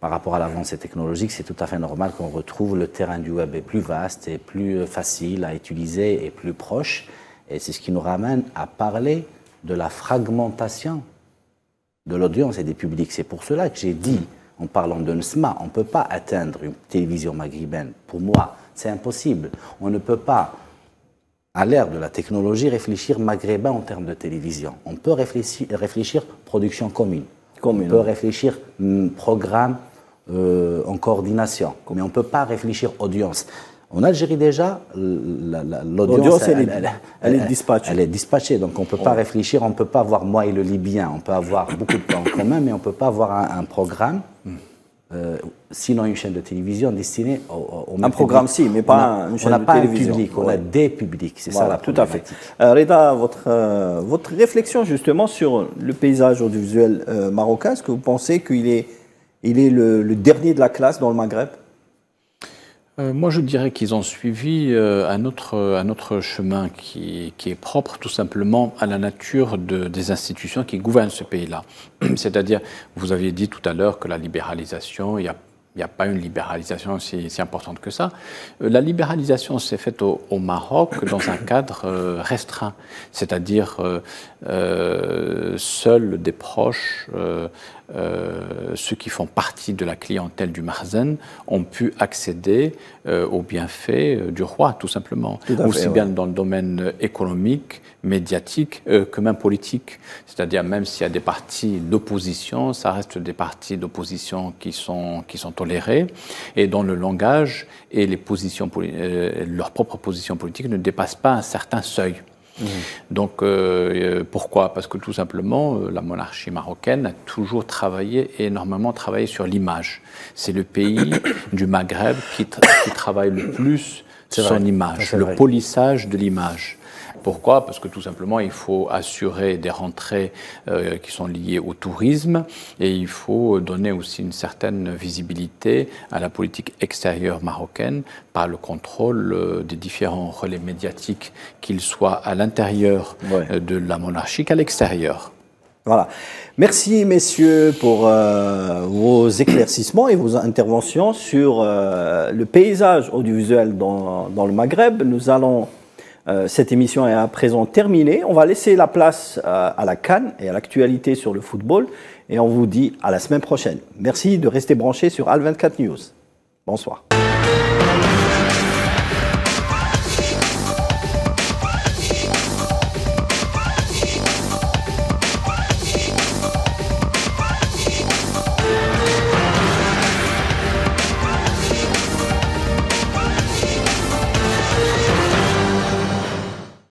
par rapport à l'avancée technologique, c'est tout à fait normal qu'on retrouve le terrain du web est plus vaste et plus facile à utiliser et plus proche. Et c'est ce qui nous ramène à parler de la fragmentation de l'audience et des publics. C'est pour cela que j'ai dit, en parlant de NSMA, on ne peut pas atteindre une télévision maghrébine. Pour moi, c'est impossible. On ne peut pas, à l'ère de la technologie, réfléchir maghrébin en termes de télévision. On peut réfléchir production commune. On peut réfléchir programme en coordination. Mais on ne peut pas réfléchir audience. En Algérie déjà, l'audience, elle est dispatchée. Elle est dispatchée, donc on ne peut pas réfléchir, on ne peut pas avoir moi et le Libyen, on peut avoir beaucoup de points en commun, mais on ne peut pas avoir un programme, sinon une chaîne de télévision destinée au un programme si, mais pas une chaîne de télévision. On a des publics, c'est ça la problématique. Tout à fait. Reda, votre réflexion justement sur le paysage audiovisuel marocain, est-ce que vous pensez qu'il est le dernier de la classe dans le Maghreb? Moi, je dirais qu'ils ont suivi un autre chemin qui est propre tout simplement à la nature des institutions qui gouvernent ce pays-là. C'est-à-dire, vous aviez dit tout à l'heure que la libéralisation, il n'y a pas une libéralisation aussi importante que ça. La libéralisation s'est faite au Maroc dans un cadre restreint, c'est-à-dire seuls des proches, ceux qui font partie de la clientèle du Makhzen ont pu accéder aux bienfaits du roi, tout simplement. Aussi bien dans le domaine économique, médiatique que même politique. C'est-à-dire même s'il y a des partis d'opposition, ça reste des partis d'opposition qui sont tolérés. Et dont le langage et les positions, leurs propres positions politiques ne dépassent pas un certain seuil. Donc, pourquoi? Parce que tout simplement, la monarchie marocaine a toujours énormément travaillé sur l'image. C'est le pays du Maghreb qui travaille le plus son image, le polissage de l'image. Pourquoi? Parce que tout simplement, il faut assurer des rentrées qui sont liées au tourisme et il faut donner aussi une certaine visibilité à la politique extérieure marocaine par le contrôle des différents relais médiatiques, qu'ils soient à l'intérieur de la monarchie qu'à l'extérieur. Voilà. Merci, messieurs, pour vos éclaircissements et vos interventions sur le paysage audiovisuel dans le Maghreb. Cette émission est à présent terminée. On va laisser la place à la CAN et à l'actualité sur le football. Et on vous dit à la semaine prochaine. Merci de rester branchés sur Al 24 News. Bonsoir.